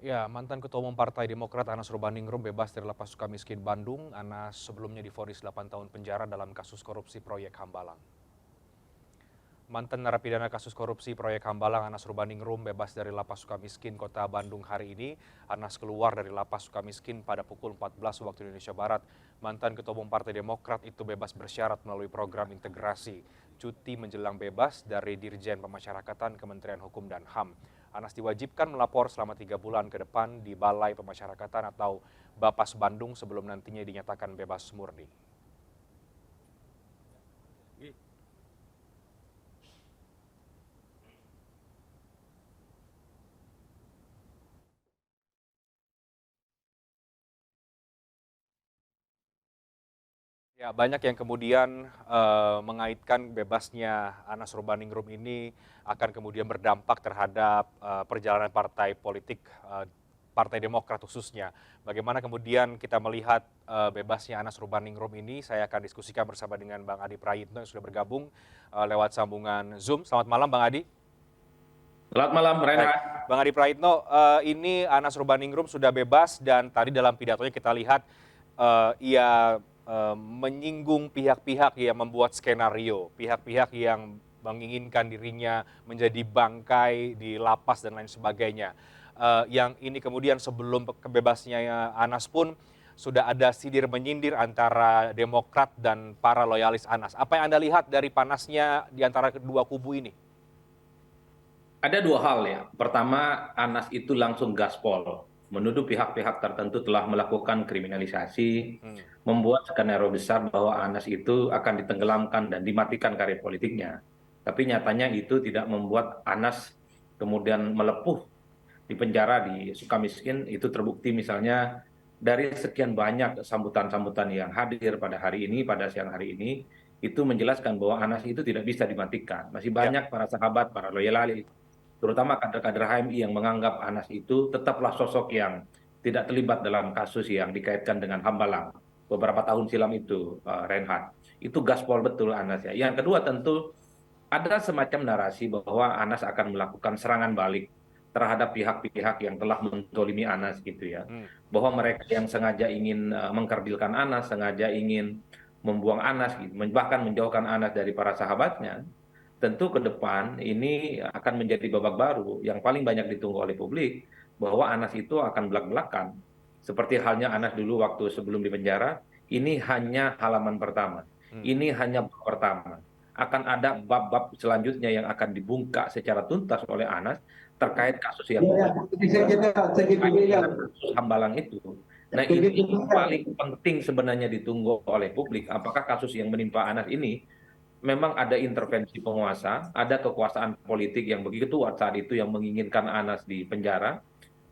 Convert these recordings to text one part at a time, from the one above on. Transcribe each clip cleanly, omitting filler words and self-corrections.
Ya, mantan Ketua Umum Partai Demokrat Anas Urbaningrum bebas dari Lapas Sukamiskin Bandung. Anas sebelumnya divonis 8 tahun penjara dalam kasus korupsi proyek Hambalang. Mantan narapidana kasus korupsi proyek Hambalang Anas Urbaningrum bebas dari Lapas Sukamiskin Kota Bandung hari ini. Anas keluar dari Lapas Sukamiskin pada pukul 14 waktu Indonesia Barat. Mantan Ketua Umum Partai Demokrat itu bebas bersyarat melalui program integrasi cuti menjelang bebas dari Dirjen Pemasyarakatan Kementerian Hukum dan HAM. Anas diwajibkan melapor selama 3 bulan ke depan di Balai Pemasyarakatan atau Bapas Bandung sebelum nantinya dinyatakan bebas murni. Ya, banyak yang kemudian mengaitkan bebasnya Anas Urbaningrum ini akan kemudian berdampak terhadap perjalanan partai politik Partai Demokrat khususnya. Bagaimana kemudian kita melihat bebasnya Anas Urbaningrum ini? Saya akan diskusikan bersama dengan Bang Adi Prayitno yang sudah bergabung lewat sambungan Zoom. Selamat malam, Bang Adi. Selamat malam, Baik, Renhat. Bang Adi Prayitno, ini Anas Urbaningrum sudah bebas dan tadi dalam pidatonya kita lihat ia menyinggung pihak-pihak yang membuat skenario, pihak-pihak yang menginginkan dirinya menjadi bangkai di lapas dan lain sebagainya. Yang ini kemudian sebelum kebebasnya Anas pun sudah ada sidir menyindir antara Demokrat dan para loyalis Anas. Apa yang Anda lihat dari panasnya di antara kedua kubu ini? Ada dua hal ya. Pertama, Anas itu langsung gaspol, menuduh pihak-pihak tertentu telah melakukan kriminalisasi, Hmm. membuat skenario besar bahwa Anas itu akan ditenggelamkan dan dimatikan karir politiknya. Tapi nyatanya itu tidak membuat Anas kemudian melepuh di penjara di Sukamiskin. Itu terbukti misalnya dari sekian banyak sambutan-sambutan yang hadir pada hari ini, pada siang hari ini, itu menjelaskan bahwa Anas itu tidak bisa dimatikan. Masih Ya. banyak para sahabat, para loyalis, terutama kader-kader HMI yang menganggap Anas itu tetaplah sosok yang tidak terlibat dalam kasus yang dikaitkan dengan Hambalang beberapa tahun silam itu, Reinhardt. Itu gaspol betul Anas ya. Yang kedua tentu ada semacam narasi bahwa Anas akan melakukan serangan balik terhadap pihak-pihak yang telah mentolimi Anas gitu ya. Hmm. Bahwa mereka yang sengaja ingin mengkerdilkan Anas, sengaja ingin membuang Anas, gitu, bahkan menjauhkan Anas dari para sahabatnya, tentu ke depan ini akan menjadi babak baru yang paling banyak ditunggu oleh publik, bahwa Anas itu akan belak-belakan. Seperti halnya Anas dulu waktu sebelum di penjara, ini hanya halaman pertama. Hmm. Ini hanya bab pertama. Akan ada bab-bab selanjutnya yang akan dibuka secara tuntas oleh Anas terkait kasus yang kasus Hambalang itu. Nah, ini yang paling penting sebenarnya ditunggu oleh publik. Apakah kasus yang menimpa Anas ini memang ada intervensi penguasa, ada kekuasaan politik yang begitu kuat saat itu yang menginginkan Anas di penjara.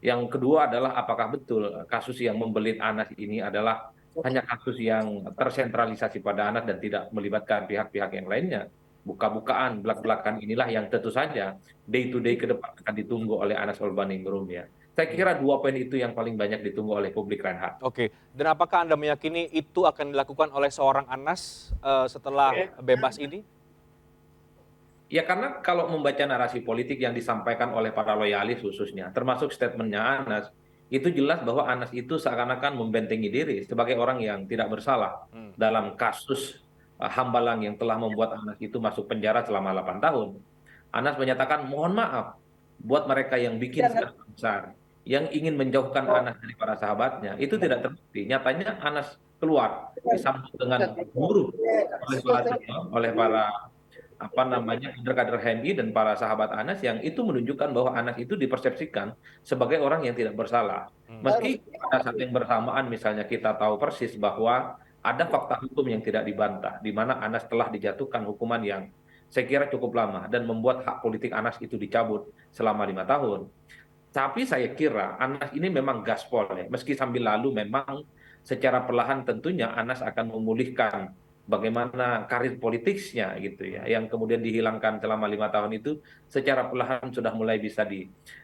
Yang kedua adalah apakah betul kasus yang membelit Anas ini adalah hanya kasus yang tersentralisasi pada Anas dan tidak melibatkan pihak-pihak yang lainnya. Buka-bukaan, belak-belakan inilah yang tentu saja day to day ke depan akan ditunggu oleh Anas Urbaningrum ya. Saya Hmm. kira dua poin itu yang paling banyak ditunggu oleh publik, Reinhardt. Oke, dan apakah Anda meyakini itu akan dilakukan oleh seorang Anas setelah bebas ini? Ya karena kalau membaca narasi politik yang disampaikan oleh para loyalis khususnya, termasuk statementnya Anas, itu jelas bahwa Anas itu seakan-akan membentengi diri sebagai orang yang tidak bersalah Hmm. dalam kasus Hambalang yang telah membuat Anas itu masuk penjara selama 8 tahun. Anas menyatakan mohon maaf buat mereka yang bikin skandal besar, yang ingin menjauhkan Anas dari para sahabatnya, itu tidak terbukti. Nyatanya Anas keluar disambut dengan buruk oleh para apa namanya kader-kader HMI dan para sahabat Anas yang itu menunjukkan bahwa Anas itu dipersepsikan sebagai orang yang tidak bersalah. Hmm. Meski pada saat yang bersamaan misalnya kita tahu persis bahwa ada fakta hukum yang tidak dibantah, di mana Anas telah dijatuhkan hukuman yang saya kira cukup lama dan membuat hak politik Anas itu dicabut selama 5 tahun. Tapi saya kira Anas ini memang gaspol ya, meski sambil lalu memang secara perlahan tentunya Anas akan memulihkan bagaimana karir politiknya gitu ya, Hmm. yang kemudian dihilangkan selama 5 tahun itu secara perlahan sudah mulai bisa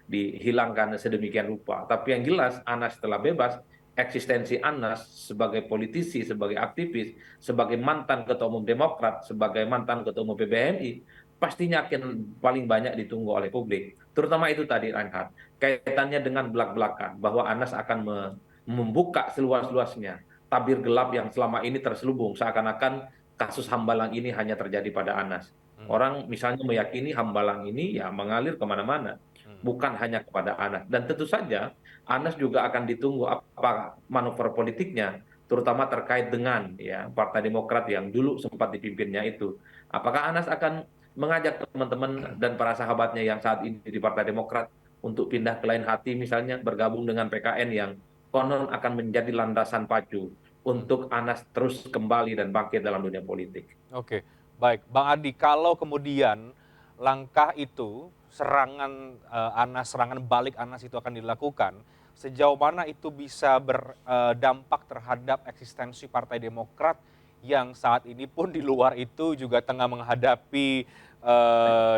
dihilangkan sedemikian rupa. Tapi yang jelas Anas setelah bebas, eksistensi Anas sebagai politisi, sebagai aktivis, sebagai mantan ketua umum Demokrat, sebagai mantan ketua umum PBNI pastinya akan paling banyak ditunggu oleh publik. Terutama itu tadi Reinhardt, kaitannya dengan belak-belakan bahwa Anas akan membuka seluas-luasnya tabir gelap yang selama ini terselubung seakan-akan kasus Hambalang ini hanya terjadi pada Anas. Hmm, Orang misalnya meyakini Hambalang ini ya mengalir kemana-mana, hmm. bukan hanya kepada Anas. Dan tentu saja Anas juga akan ditunggu apa manuver politiknya, terutama terkait dengan ya Partai Demokrat yang dulu sempat dipimpinnya itu. Apakah Anas akan mengajak teman-teman dan para sahabatnya yang saat ini di Partai Demokrat untuk pindah ke lain hati, misalnya bergabung dengan PKN yang konon akan menjadi landasan pacu untuk Anas terus kembali dan bangkit dalam dunia politik. Oke, baik. Bang Adi, kalau kemudian langkah itu, serangan Anas, serangan balik Anas itu akan dilakukan, sejauh mana itu bisa berdampak terhadap eksistensi Partai Demokrat yang saat ini pun di luar itu juga tengah menghadapi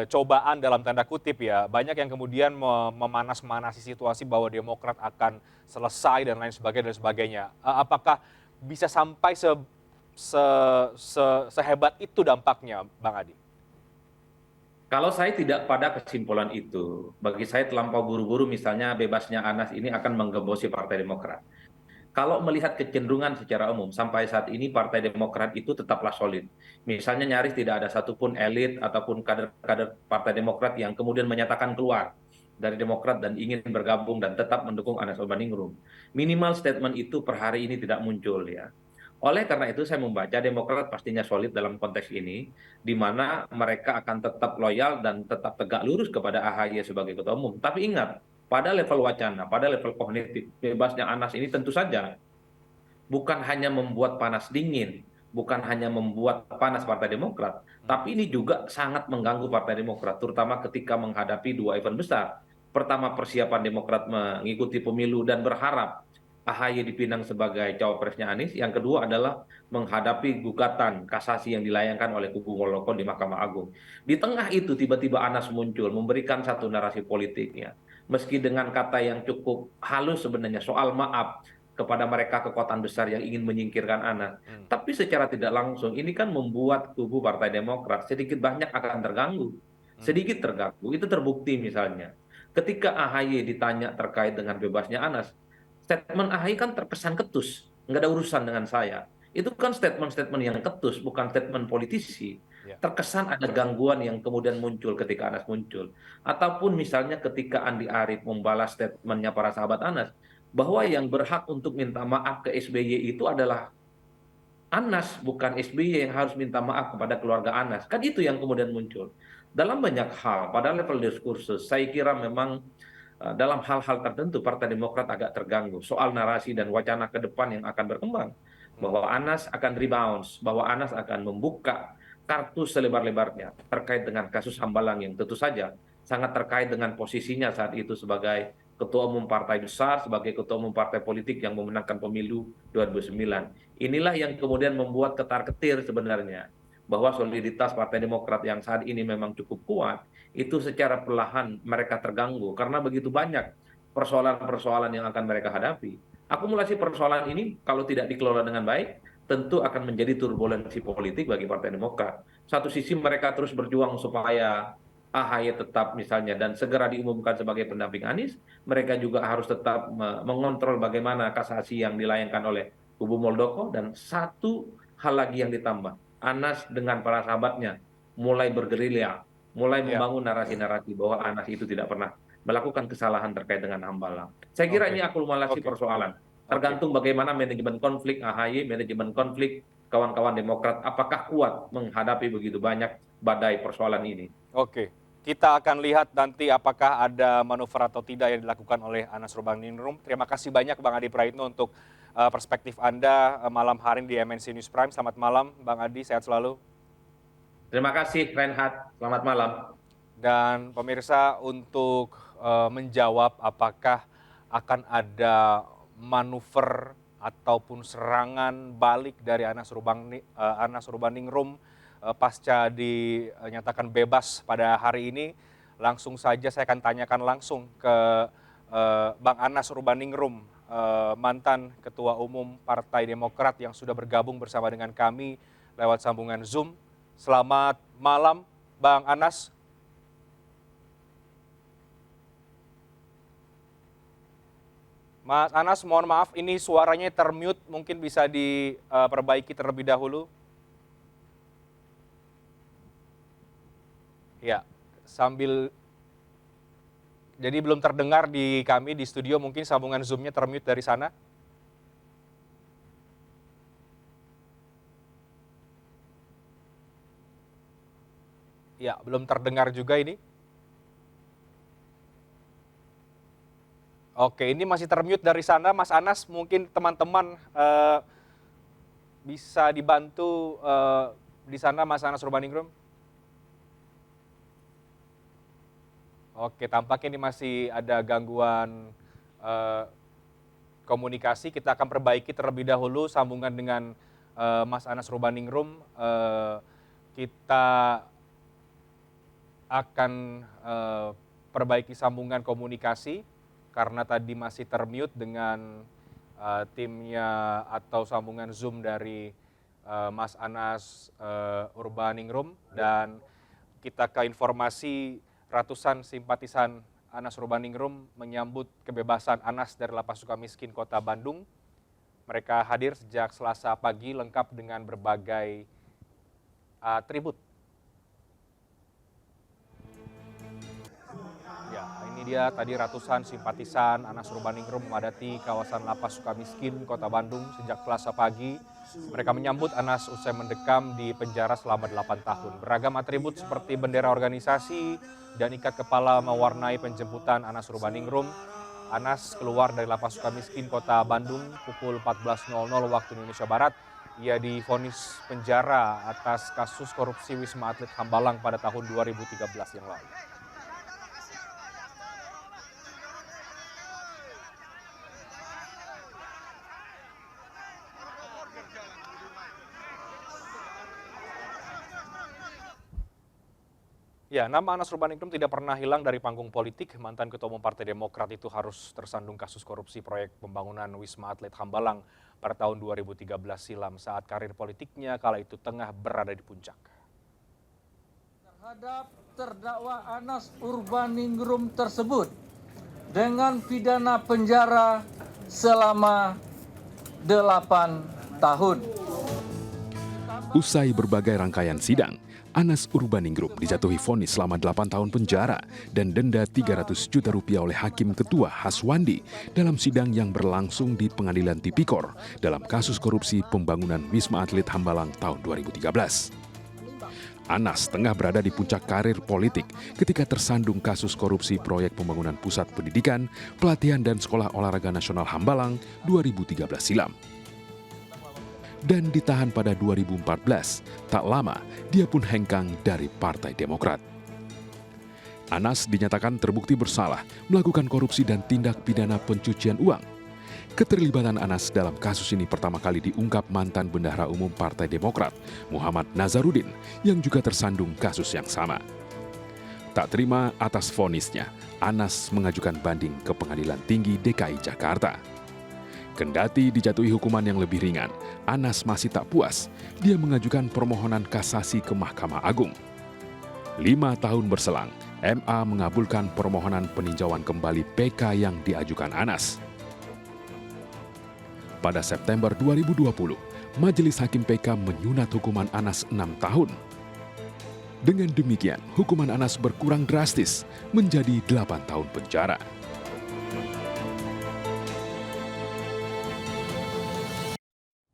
cobaan dalam tanda kutip ya. Banyak yang kemudian memanas-manasi situasi bahwa Demokrat akan selesai dan lain sebagainya dan sebagainya. Apakah bisa sampai sehebat itu dampaknya, Bang Adi? Kalau saya tidak pada kesimpulan itu, bagi saya terlampau buru-buru misalnya bebasnya Anas ini akan menggembosi Partai Demokrat. Kalau melihat kecenderungan secara umum, sampai saat ini Partai Demokrat itu tetaplah solid. Misalnya nyaris tidak ada satupun elit ataupun kader-kader Partai Demokrat yang kemudian menyatakan keluar dari Demokrat dan ingin bergabung dan tetap mendukung Anas Urbaningrum. Minimal statement itu per hari ini tidak muncul ya. Oleh karena itu saya membaca Demokrat pastinya solid dalam konteks ini, di mana mereka akan tetap loyal dan tetap tegak lurus kepada AHY sebagai ketua umum. Tapi ingat, pada level wacana, pada level kognitif, bebasnya Anas ini tentu saja bukan hanya membuat panas dingin, bukan hanya membuat panas Partai Demokrat, tapi ini juga sangat mengganggu Partai Demokrat, terutama ketika menghadapi dua event besar. Pertama, persiapan Demokrat mengikuti pemilu dan berharap AHY dipinang sebagai cawapresnya Anies. Yang kedua adalah menghadapi gugatan kasasi yang dilayangkan oleh kubu Moloko di Mahkamah Agung. Di tengah itu tiba-tiba Anas muncul memberikan satu narasi politiknya. Meski dengan kata yang cukup halus sebenarnya soal maaf kepada mereka kekuatan besar yang ingin menyingkirkan Anas. Hmm, Tapi secara tidak langsung ini kan membuat kubu Partai Demokrat sedikit banyak akan terganggu. hmm, Sedikit terganggu. Itu terbukti misalnya. Ketika AHY ditanya terkait dengan bebasnya Anas, statement AHY kan terkesan ketus. Nggak ada urusan dengan saya. Itu kan statement-statement yang ketus, bukan statement politisi. ya. Terkesan ada gangguan yang kemudian muncul ketika Anas muncul. Ataupun misalnya ketika Andi Arief membalas statementnya para sahabat Anas, bahwa yang berhak untuk minta maaf ke SBY itu adalah Anas, bukan SBY yang harus minta maaf kepada keluarga Anas. Kan itu yang kemudian muncul. Dalam banyak hal, pada level diskursus, saya kira memang dalam hal-hal tertentu Partai Demokrat agak terganggu soal narasi dan wacana ke depan yang akan berkembang. Hmm, Bahwa Anas akan rebounds, bahwa Anas akan membuka kartu selebar-lebarnya terkait dengan kasus Hambalang yang tentu saja sangat terkait dengan posisinya saat itu sebagai ketua umum partai besar, sebagai ketua umum partai politik yang memenangkan pemilu 2009. Inilah yang kemudian membuat ketar-ketir sebenarnya bahwa soliditas Partai Demokrat yang saat ini memang cukup kuat itu secara perlahan mereka terganggu karena begitu banyak persoalan-persoalan yang akan mereka hadapi. Akumulasi persoalan ini kalau tidak dikelola dengan baik tentu akan menjadi turbulensi politik bagi Partai Demokrat. Satu sisi mereka terus berjuang supaya AHY tetap misalnya dan segera diumumkan sebagai pendamping Anies, mereka juga harus tetap mengontrol bagaimana kasasi yang dilayangkan oleh kubu Muldoko dan satu hal lagi yang ditambah, Anas dengan para sahabatnya mulai bergerilya, mulai ya, membangun narasi-narasi bahwa Anas itu tidak pernah melakukan kesalahan terkait dengan Hambalang. Saya kira oke, ini akumulasi oke, persoalan. oke, Tergantung bagaimana manajemen konflik AHY, manajemen konflik kawan-kawan Demokrat, apakah kuat menghadapi begitu banyak badai persoalan ini. oke. Kita akan lihat nanti apakah ada manuver atau tidak yang dilakukan oleh Anas Urbaningrum. Terima kasih banyak Bang Adi Praitno untuk perspektif Anda malam hari ini di MNC News Prime. Selamat malam Bang Adi, sehat selalu. Terima kasih Reinhardt, selamat malam. Dan pemirsa untuk menjawab apakah akan ada manuver ataupun serangan balik dari Anas Urbaningrum pasca dinyatakan bebas pada hari ini, langsung saja saya akan tanyakan langsung ke Bang Anas Urbaningrum, mantan Ketua Umum Partai Demokrat yang sudah bergabung bersama dengan kami lewat sambungan Zoom. Selamat malam, Bang Anas. Mas Anas, mohon maaf, ini suaranya termute, mungkin bisa diperbaiki terlebih dahulu. Ya, sambil, jadi belum terdengar di kami di studio, mungkin sambungan Zoom-nya termute dari sana. Ya, belum terdengar juga ini. Oke, ini masih termute dari sana, Mas Anas. Mungkin teman-teman bisa dibantu di sana, Mas Anas Urbaningrum. Oke, tampaknya ini masih ada gangguan komunikasi. Kita akan perbaiki terlebih dahulu sambungan dengan Mas Anas Urbaningrum. Kita akan perbaiki sambungan komunikasi karena tadi masih termute dengan timnya atau sambungan Zoom dari Mas Anas Urbaningrum. Dan kita ke informasi, ratusan simpatisan Anas Urbaningrum menyambut kebebasan Anas dari Lapas Sukamiskin Kota Bandung. Mereka hadir sejak Selasa pagi lengkap dengan berbagai atribut. Ya, ini dia tadi ratusan simpatisan Anas Urbaningrum memadati kawasan Lapas Sukamiskin Kota Bandung sejak Selasa pagi. Mereka menyambut Anas usai mendekam di penjara selama 8 tahun. Beragam atribut seperti bendera organisasi dan ikat kepala mewarnai penjemputan Anas Urbaningrum. Anas keluar dari Lapas Sukamiskin Kota Bandung pukul 14.00 waktu Indonesia Barat. Ia divonis penjara atas kasus korupsi Wisma Atlet Hambalang pada tahun 2013 yang lalu. Ya, nama Anas Urbaningrum tidak pernah hilang dari panggung politik. Mantan Ketua Umum Partai Demokrat itu harus tersandung kasus korupsi proyek pembangunan Wisma Atlet Hambalang pada tahun 2013 silam saat karir politiknya kala itu tengah berada di puncak. Terhadap terdakwa Anas Urbaningrum tersebut dengan pidana penjara selama 8 tahun. Usai berbagai rangkaian sidang, Anas Urbaningrum dijatuhi vonis selama 8 tahun penjara dan denda 300 juta rupiah oleh Hakim Ketua Haswandi dalam sidang yang berlangsung di Pengadilan Tipikor dalam kasus korupsi pembangunan Wisma Atlet Hambalang tahun 2013. Anas tengah berada di puncak karir politik ketika tersandung kasus korupsi proyek pembangunan Pusat Pendidikan, Pelatihan dan Sekolah Olahraga Nasional Hambalang 2013 silam. Dan ditahan pada 2014, tak lama dia pun hengkang dari Partai Demokrat. Anas dinyatakan terbukti bersalah melakukan korupsi dan tindak pidana pencucian uang. Keterlibatan Anas dalam kasus ini pertama kali diungkap mantan Bendahara Umum Partai Demokrat, Muhammad Nazarudin, yang juga tersandung kasus yang sama. Tak terima atas vonisnya, Anas mengajukan banding ke Pengadilan Tinggi DKI Jakarta. Kendati dijatuhi hukuman yang lebih ringan, Anas masih tak puas. Dia mengajukan permohonan kasasi ke Mahkamah Agung. 5 tahun berselang, MA mengabulkan permohonan peninjauan kembali PK yang diajukan Anas. Pada September 2020, Majelis Hakim PK menyunat hukuman Anas 6 tahun. Dengan demikian, hukuman Anas berkurang drastis menjadi 8 tahun penjara.